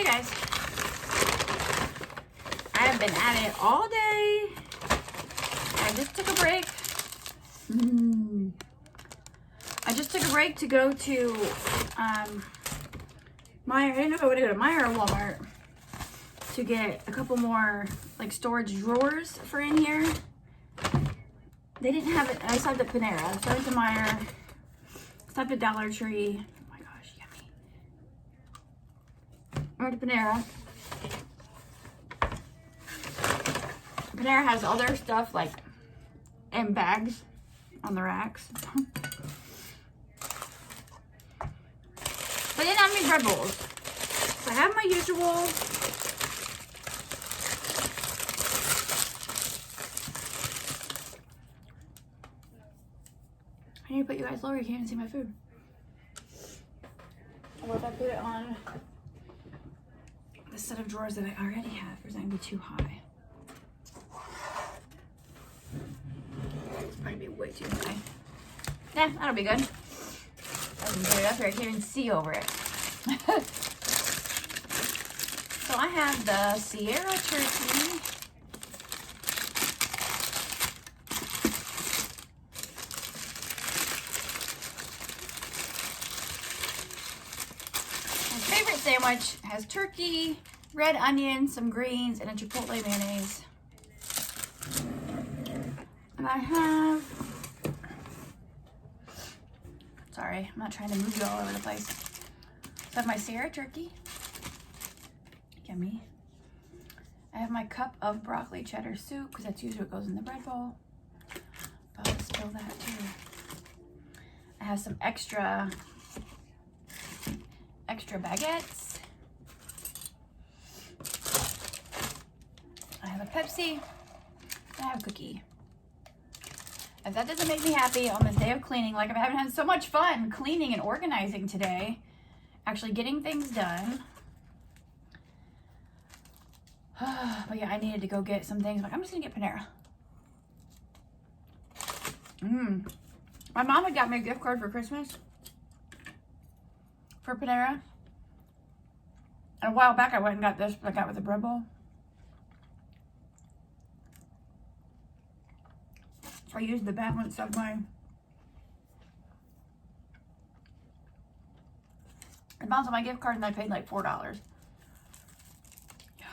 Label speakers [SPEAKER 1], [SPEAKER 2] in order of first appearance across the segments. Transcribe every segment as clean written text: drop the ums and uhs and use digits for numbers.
[SPEAKER 1] Hey guys, I have been at it all day. I just took a break. I just took a break to go to Meijer. I didn't know if I would go to Meijer or Walmart to get a couple more like storage drawers for in here. They didn't have it. I stopped at Panera. So I went to Meijer. Stopped at Dollar Tree. Oh my gosh, yummy. I went to Panera. Panera has all their stuff like in bags on the racks. But they didn't have any bread bowls. So I have my usual I need to put you guys lower, you can't even see my food. What if I put it on the set of drawers that I already have? Or is that gonna be too high? It's probably be way too high. Yeah, that'll be good. I can get it up here, I can't even see over it. So I have the Sierra turkey. Sandwich has turkey, red onion, some greens, and a chipotle mayonnaise. And I have, sorry, I'm not trying to move you all over the place. So I have my Sierra turkey, yummy. I have my cup of broccoli cheddar soup, because that's usually what goes in the bread bowl. I'll spill that too. I have some extra baguettes. I have a Pepsi. I have a cookie. If that doesn't make me happy on this day of cleaning, like I'm having had so much fun cleaning and organizing today, actually getting things done. But yeah, I needed to go get some things. I'm just gonna get Panera. My mom had got me a gift card for Christmas for Panera. And a while back I went and got this, but I got with the bread bowl. So I used the balance of my gift card and I paid like $4. Yum.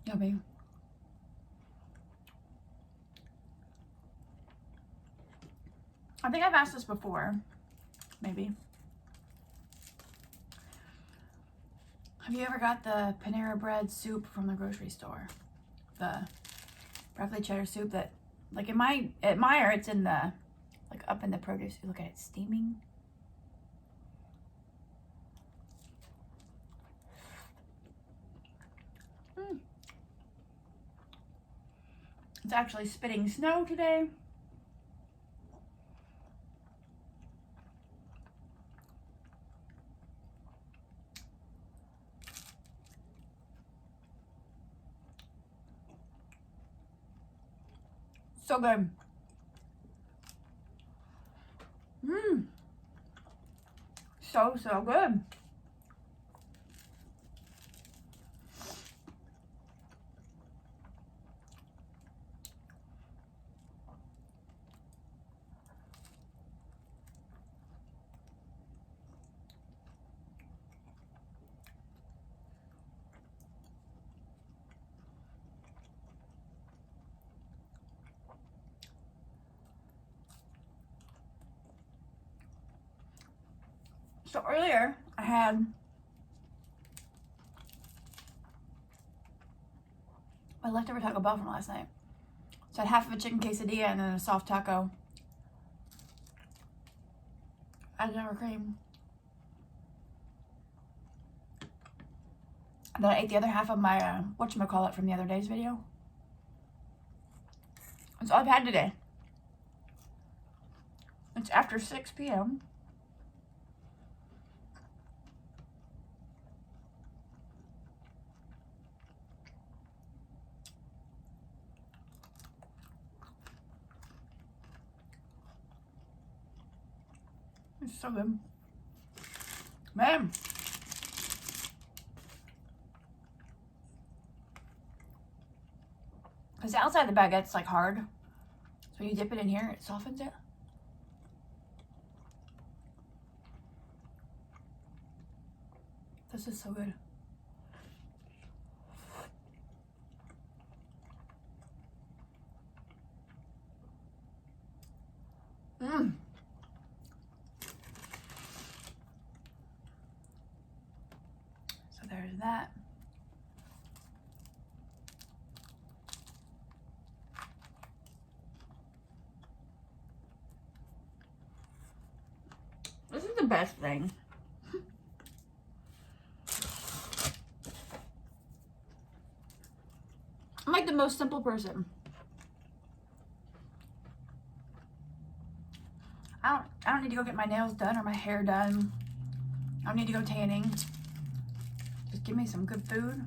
[SPEAKER 1] Yummy. I think I've asked this before, maybe. Have you ever got the Panera bread soup from the grocery store? The broccoli cheddar soup that, like at Meijer, it's in the, like up in the produce. You look at it steaming. It's actually spitting snow today. So good. So good. So earlier I had my leftover Taco Bell from last night. So I had half of a chicken quesadilla and then a soft taco. Added sour cream. And then I ate the other half of my whatchamacallit from the other day's video. That's all I've had today. It's after 6 p.m. It's so good. Man. Because outside the baguette's like hard. So when you dip it in here, it softens it. This is so good. Mmm. So there's that. This is the best thing. I'm like the most simple person. I don't need to go get my nails done or my hair done. I don't need to go tanning. Just give me some good food.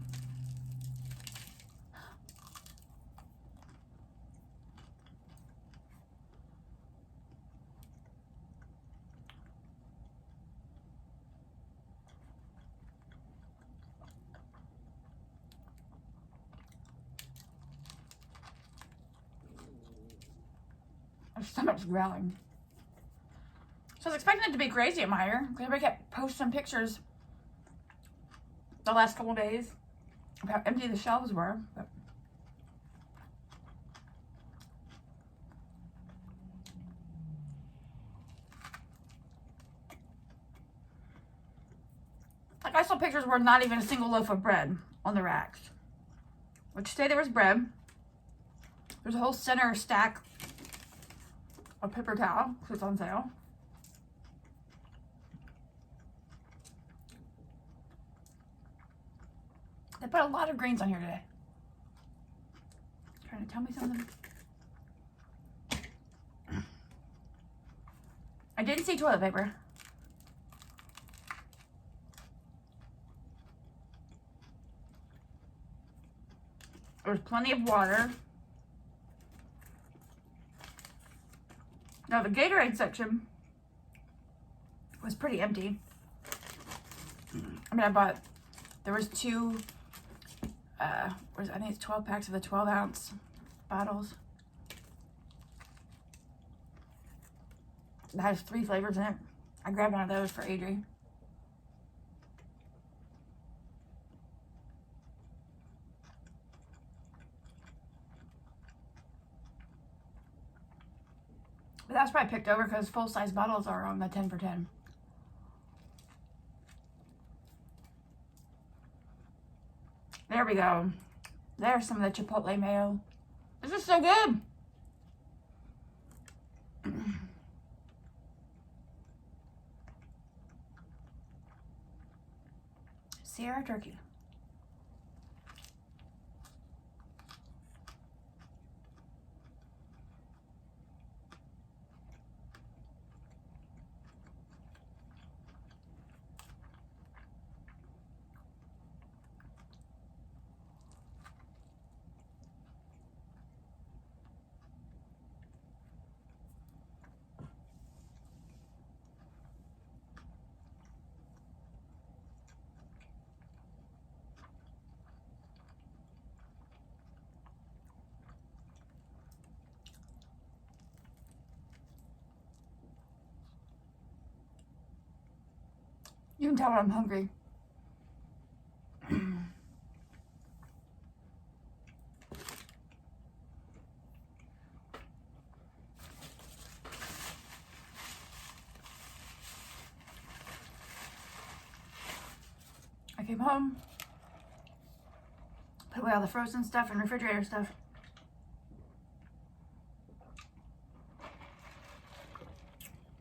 [SPEAKER 1] My stomach's growling. So I was expecting it to be crazy at Meijer because everybody kept posting pictures the last couple days of how empty the shelves were. But like I saw pictures where not even a single loaf of bread on the racks. Which say there was bread. There's a whole center stack of paper towel because it's on sale. They put a lot of greens on here today. Trying to tell me something. I didn't see toilet paper. There's plenty of water. Now the Gatorade section was pretty empty. I mean, there was two, I think it's 12 packs of the 12-ounce bottles. That has 3 flavors in it. I grabbed one of those for Adri. But that's probably picked over because full-size bottles are on the 10 for 10. There we go. There's some of the Chipotle mayo. This is so good. Sierra turkey. You can tell I'm hungry. I came home, put away all the frozen stuff and refrigerator stuff.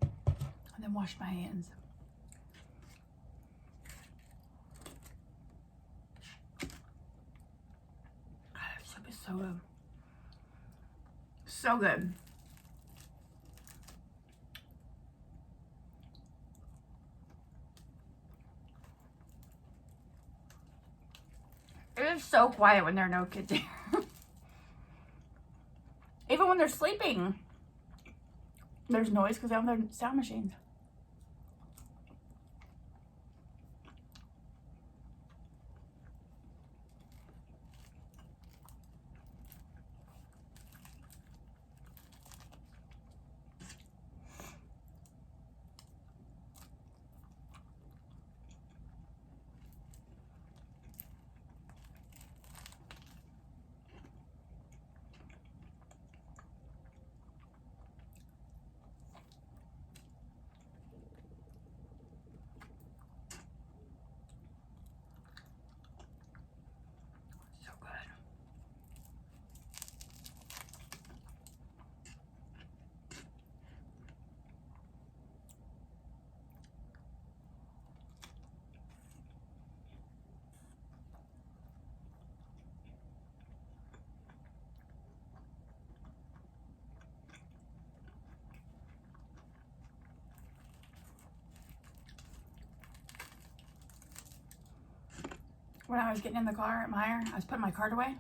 [SPEAKER 1] And then washed my hands. So good. So good. It is so quiet when there are no kids here. Even when they're sleeping, there's noise because they have their sound machines. when I was getting in the car at Meijer, I was putting my cart away.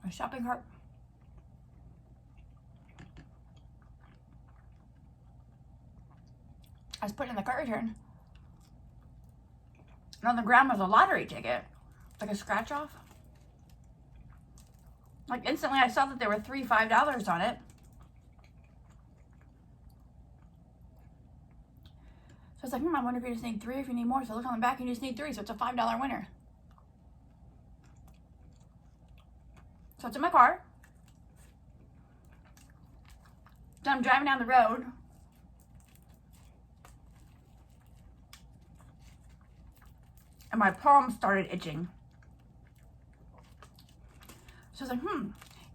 [SPEAKER 1] My shopping cart. I was putting in the cart return. And on the ground was a lottery ticket. Like a scratch off. Like instantly I saw that there were three $5 on it. So I was like, I wonder if you just need 3 or if you need more. So I look on the back and you just need 3. So it's a $5 winner. So it's in my car. So I'm driving down the road. And my palms started itching. So I was like,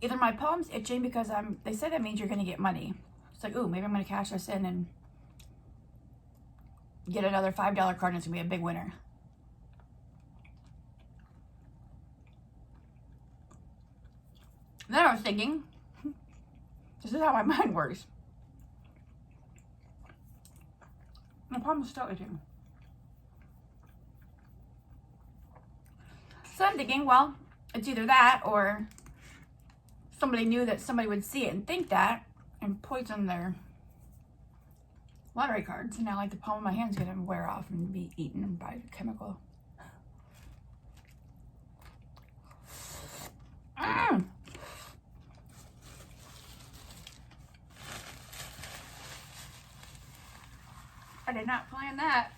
[SPEAKER 1] either my palm's itching because they say that means you're gonna get money. It's like, ooh, maybe I'm gonna cash this in and get another $5 card and it's gonna be a big winner. Then I was thinking, this is how my mind works. My palm is still itching. So I'm thinking, well, it's either that or somebody knew that somebody would see it and think that and poison their lottery cards. And now like the palm of my hand's gonna wear off and be eaten by the chemical. I did not plan that.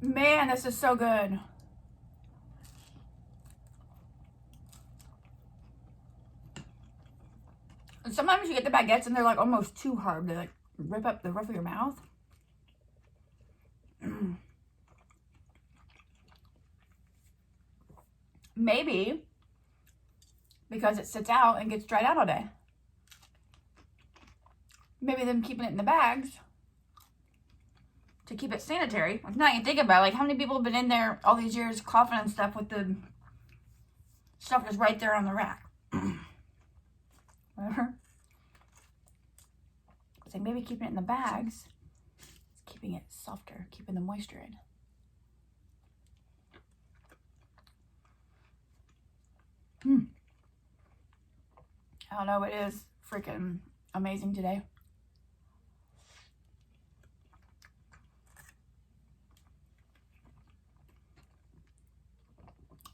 [SPEAKER 1] Man, this is so good. And sometimes you get the baguettes and they're like almost too hard. They like rip up the roof of your mouth. Maybe because it sits out and gets dried out all day. Maybe them keeping it in the bags to keep it sanitary. Like, now you think about it, like how many people have been in there all these years coughing and stuff with the stuff just right there on the rack. Whatever. It's like maybe keeping it in the bags is keeping it softer, keeping the moisture in. I don't know, it is freaking amazing today.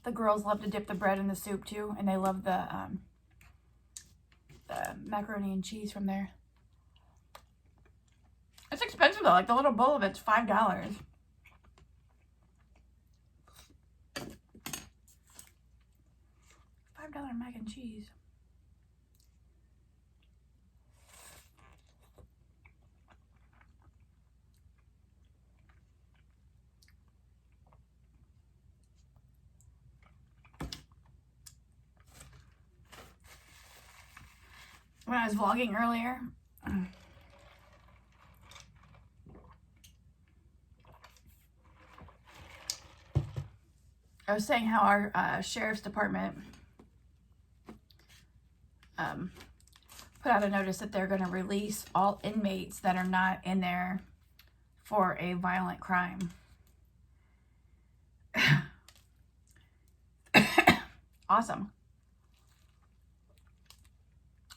[SPEAKER 1] The girls love to dip the bread in the soup too, and they love the macaroni and cheese from there. It's expensive though, like the little bowl of it's $5. $5 mac and cheese. When I was vlogging earlier, I was saying how our sheriff's department put out a notice that they're going to release all inmates that are not in there for a violent crime. Awesome.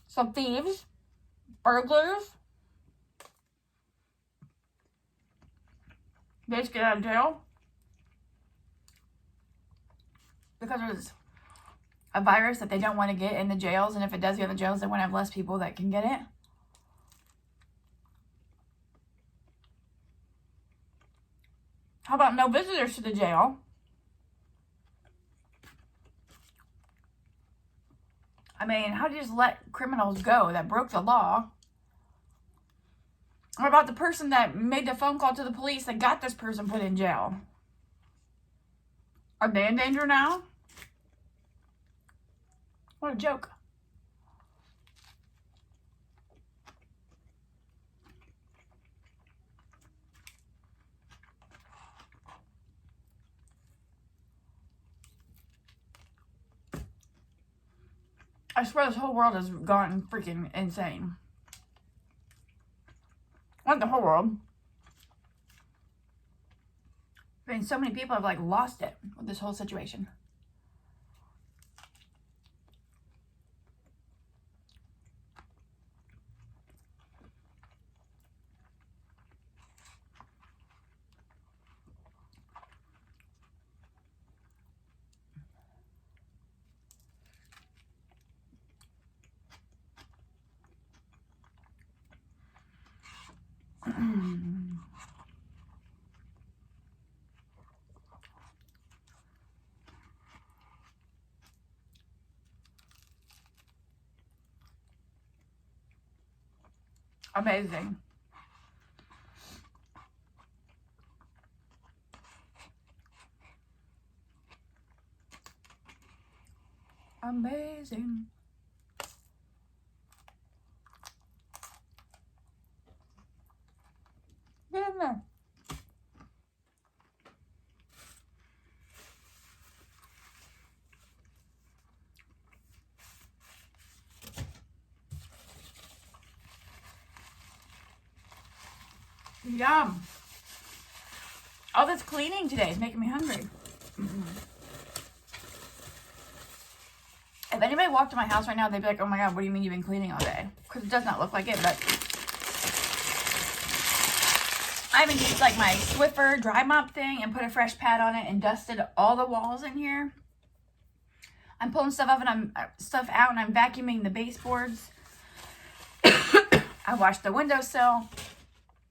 [SPEAKER 1] So thieves, burglars, they just get out of jail because there's a virus that they don't want to get in the jails, and if it does get in the jails, they want to have less people that can get it. How about no visitors to the jail? I mean, how do you just let criminals go that broke the law? What about the person that made the phone call to the police that got this person put in jail? Are they in danger now? What a joke. I swear this whole world has gone freaking insane. Not the whole world. I mean, so many people have like lost it with this whole situation. Amazing. Amazing. Get in there. Yum. All this cleaning today is making me hungry. If anybody walked to my house right now, they'd be like, oh my God, what do you mean you've been cleaning all day? Because it does not look like it, but I even used like my Swiffer dry mop thing and put a fresh pad on it and dusted all the walls in here. I'm pulling stuff up and I'm out and I'm vacuuming the baseboards. I washed the windowsill.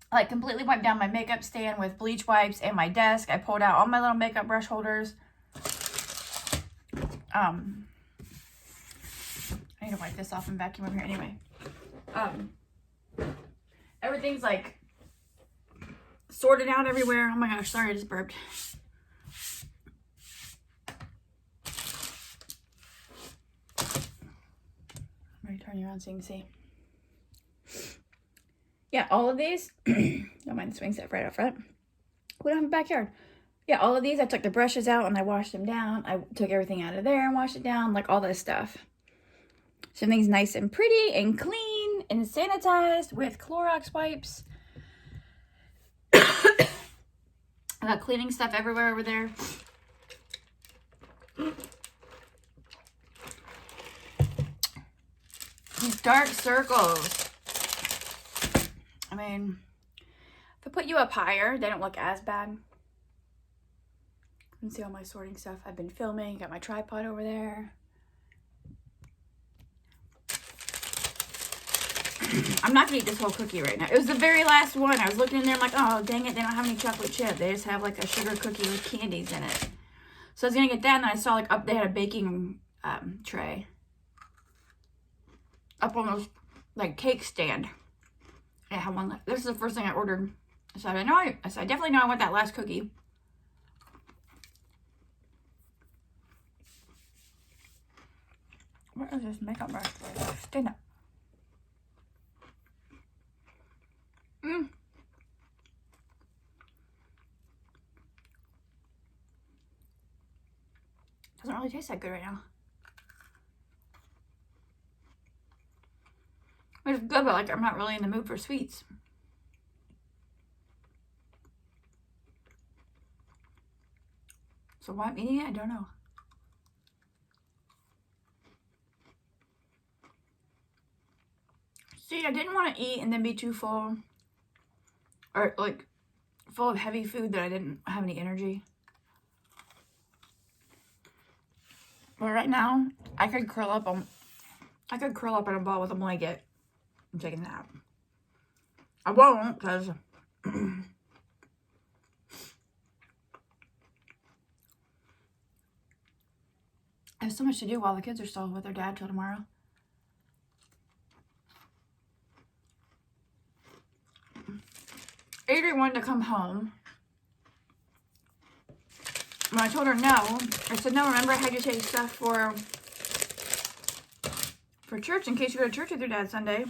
[SPEAKER 1] I like completely wiped down my makeup stand with bleach wipes and my desk. I pulled out all my little makeup brush holders. I need to wipe this off and vacuum over here anyway. Everything's like sorted out everywhere. Oh my gosh, sorry, I just burped. I'm going to turn you around so you can see. Yeah, all of these, don't mind the swing set right up front. We don't have a backyard. Yeah, all of these, I took the brushes out and I washed them down. I took everything out of there and washed it down, like all this stuff. So everything's nice and pretty and clean and sanitized with Clorox wipes. I got cleaning stuff everywhere over there. These dark circles. I mean, if I put you up higher, they don't look as bad. You can see all my sorting stuff. I've been filming. Got my tripod over there. I'm not gonna eat this whole cookie right now. It was the very last one. I was looking in there, I'm like, oh, dang it, they don't have any chocolate chip. They just have like a sugar cookie with candies in it. So I was gonna get that, and then I saw like up, they had a baking tray. Up on those, like, cake stand. I have one left. This is the first thing I ordered. So I definitely know I want that last cookie. What is this makeup brush? Stand up. Doesn't really taste that good right now. It's good, but like I'm not really in the mood for sweets. So why I'm eating it, I don't know. See, I didn't want to eat and then be too full. Or like full of heavy food that I didn't have any energy. But right now, I could curl up in a ball with a blanket and take a nap. I won't, because I have so much to do while the kids are still with their dad till tomorrow. Adrian wanted to come home. When I told her no, I said, no, remember I had you take stuff for church in case you go to church with your dad Sunday.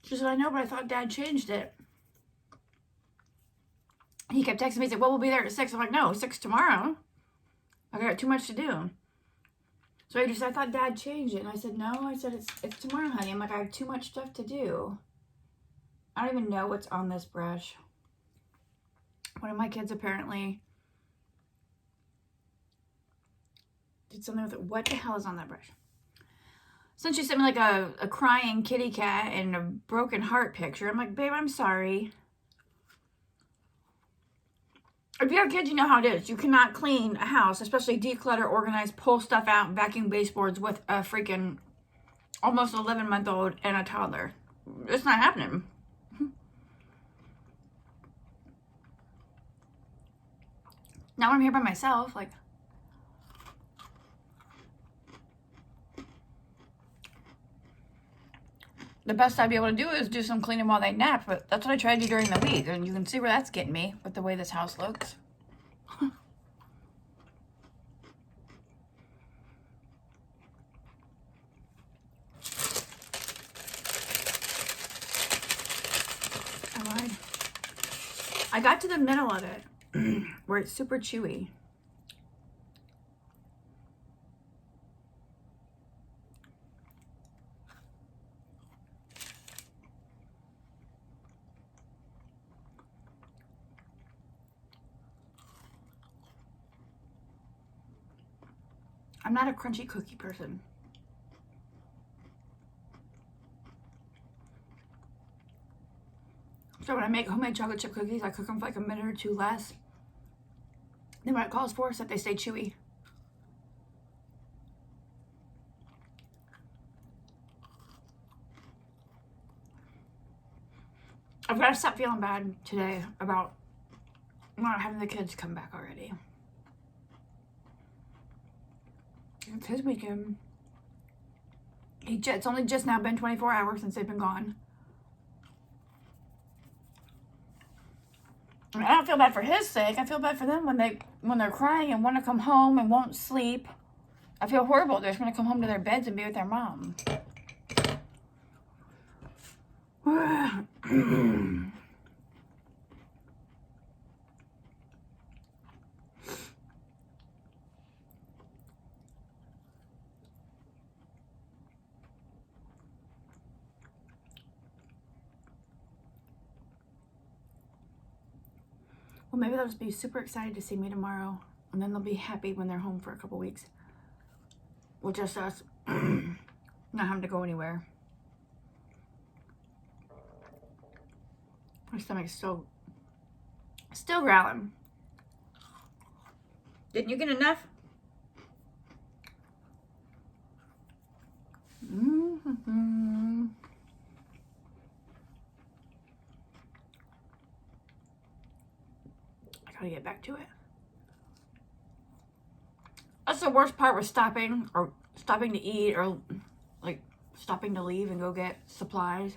[SPEAKER 1] She said, I know, but I thought Dad changed it. He kept texting me, he said, well, we'll be there at 6. I'm like, no, 6 tomorrow. I got too much to do. So I just, I thought Dad changed it. And I said, no. I said, it's tomorrow, honey. I'm like, I have too much stuff to do. I don't even know what's on this brush. One of my kids apparently did something with it. What the hell is on that brush? Since she sent me like a crying kitty cat and a broken heart picture. I'm like, babe, I'm sorry. If you have kids, you know how it is. You cannot clean a house, especially declutter, organize, pull stuff out, vacuum baseboards with a freaking almost 11-month-old and a toddler. It's not happening. Now I'm here by myself, like, the best I'd be able to do is do some cleaning while they nap, but that's what I try to do during the week, and you can see where that's getting me with the way this house looks. I lied. I got to the middle of it where it's super chewy. I'm not a crunchy cookie person. So when I make homemade chocolate chip cookies, I cook them for like a minute or two less than what it calls for, so that they stay chewy. I've got to stop feeling bad today about not having the kids come back already. It's his weekend. It's only just now been 24 hours since they've been gone. And I don't feel bad for his sake. I feel bad for them when they're crying and want to come home and won't sleep. I feel horrible. They're just going to come home to their beds and be with their mom. Well, maybe they'll just be super excited to see me tomorrow. And then they'll be happy when they're home for a couple weeks. With just us not having to go anywhere. My stomach's still growling. Didn't you get enough? Mm-hmm. I gotta get back to it. That's the worst part with stopping to eat or like stopping to leave and go get supplies.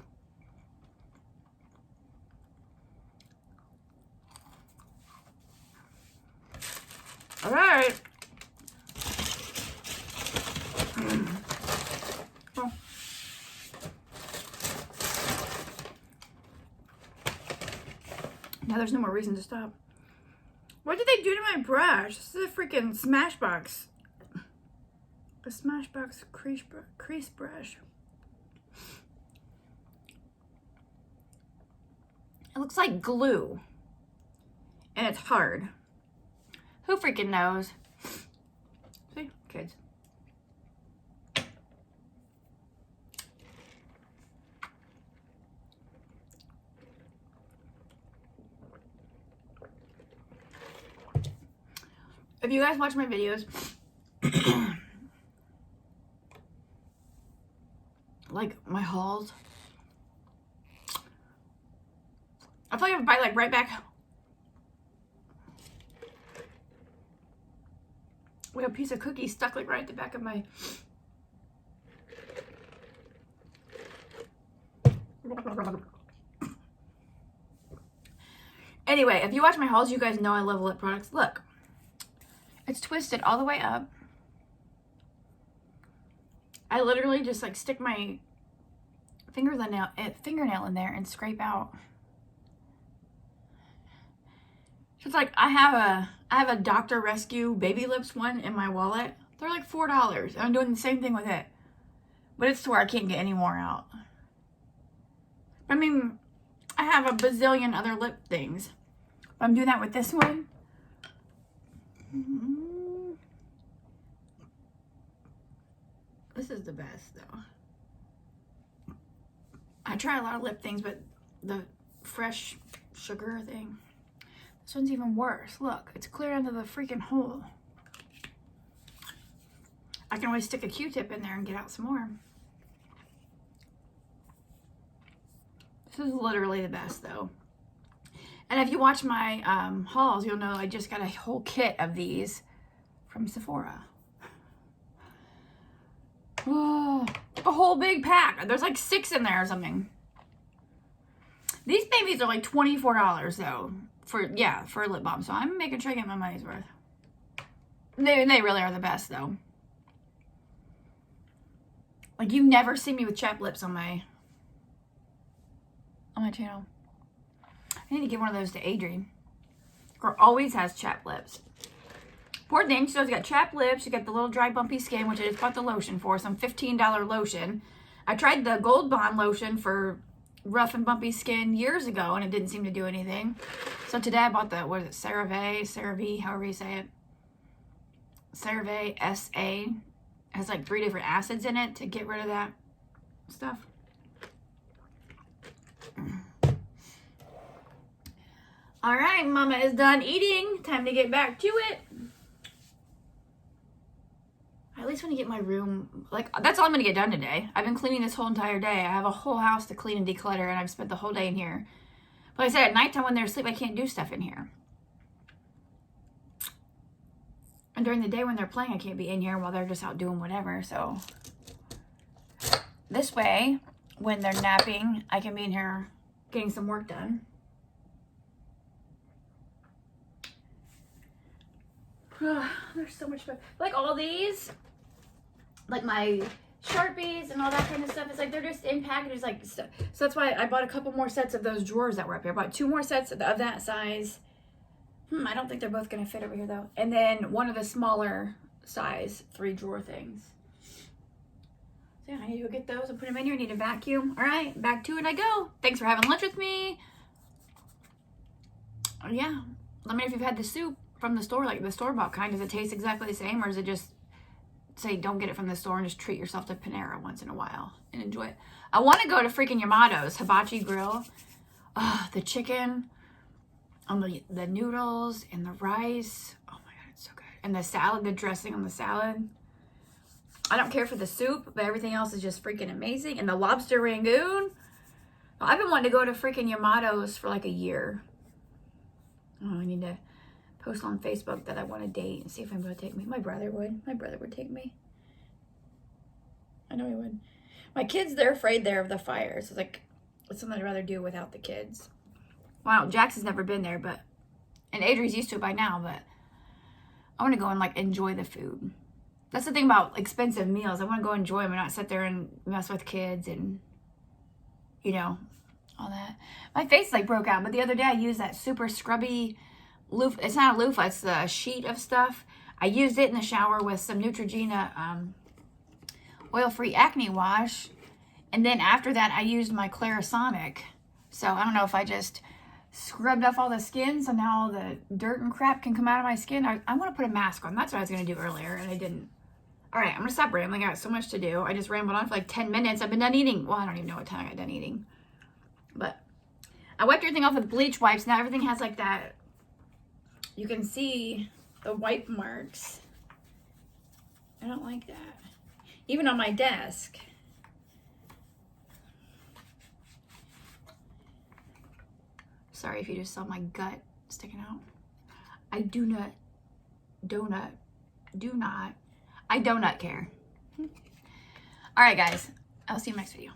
[SPEAKER 1] All right. Oh. Now there's no more reason to stop. What did they do to my brush? This is a freaking Smashbox. A Smashbox crease brush. It looks like glue. And it's hard. Who freaking knows? See? Kids. If you guys watch my videos, like my hauls, I feel like I have to buy like right back with a piece of cookie stuck like right at the back of my anyway, if you watch my hauls, you guys know I love lip products. Look, it's twisted all the way up. I literally just like stick my fingernail in there and scrape out. So it's like I have a Dr. Rescue Baby Lips one in my wallet. They're like $4. I'm doing the same thing with it. But it's to where I can't get any more out. I mean, I have a bazillion other lip things. But I'm doing that with this one. This is the best, though. I try a lot of lip things, but the fresh sugar thing, this one's even worse. Look, it's clear into the freaking hole. I can always stick a Q-tip in there and get out some more. This is literally the best, though. And if you watch my hauls, you'll know I just got a whole kit of these from Sephora. Oh, a whole big pack. There's like 6 in there or something. These babies are like $24 though for a lip balm. So I'm making sure I get my money's worth. They really are the best though. Like you never see me with chapped lips on my channel. I need to give one of those to Adrian. Girl always has chapped lips. Poor thing, she's got chapped lips. She got the little dry bumpy skin, which I just bought the lotion for, some $15 lotion. I tried the Gold Bond lotion for rough and bumpy skin years ago, and it didn't seem to do anything. So today I bought the, what is it, CeraVe, however you say it. CeraVe SA. It has like 3 different acids in it to get rid of that stuff. All right, Mama is done eating. Time to get back to it. I at least want to get my room, like, that's all I'm going to get done today. I've been cleaning this whole entire day. I have a whole house to clean and declutter, and I've spent the whole day in here. But like I said, at nighttime when they're asleep, I can't do stuff in here. And during the day when they're playing, I can't be in here while they're just out doing whatever. So this way, when they're napping, I can be in here getting some work done. There's so much fun. Like all these, like my Sharpies and all that kind of stuff, it's like they're just in packages like stuff. So that's why I bought a couple more sets of those drawers that were up here. I bought 2 more sets of that size. I don't think they're both gonna fit over here though. And then one of the smaller size 3 drawer things. So yeah, I need to go get those and put them in here. I need to vacuum. All right, back to it I go. Thanks for having lunch with me. Yeah, let me know if you've had the soup from the store, like the store-bought kind. Does it taste exactly the same, or is it just say don't get it from the store and just treat yourself to Panera once in a while and enjoy it? I want to go to freaking Yamato's Hibachi Grill. The chicken, the noodles and the rice. Oh my god, it's so good. And the salad, the dressing on the salad. I don't care for the soup, but everything else is just freaking amazing. And the lobster rangoon. I've been wanting to go to freaking Yamato's for like a year. Oh, I need to post on Facebook that I want to date and see if anybody would take me. My brother would. My brother would take me. I know he would. My kids, they're afraid there of the fire. So it's like, it's something I'd rather do without the kids. Wow, Jax has never been there, but, and Adri's used to it by now, but I want to go and like enjoy the food. That's the thing about expensive meals. I want to go enjoy them and not sit there and mess with kids and, you know, all that. My face like broke out, but the other day I used that super scrubby loofah. It's not a loofah, it's a sheet of stuff. I used it in the shower with some Neutrogena oil-free acne wash, and then after that I used my Clarisonic. So I don't know if I just scrubbed off all the skin so now all the dirt and crap can come out of my skin. I want to put a mask on. That's what I was going to do earlier and I didn't. All right, I'm going to stop rambling. I got so much to do. I just rambled on for like 10 minutes. I've been done eating. Well, I don't even know what time I got done eating. But I wiped everything off with bleach wipes. Now everything has like that. You can see the wipe marks. I don't like that. Even on my desk. Sorry if you just saw my gut sticking out. I do not care. All right, guys. I'll see you in the next video.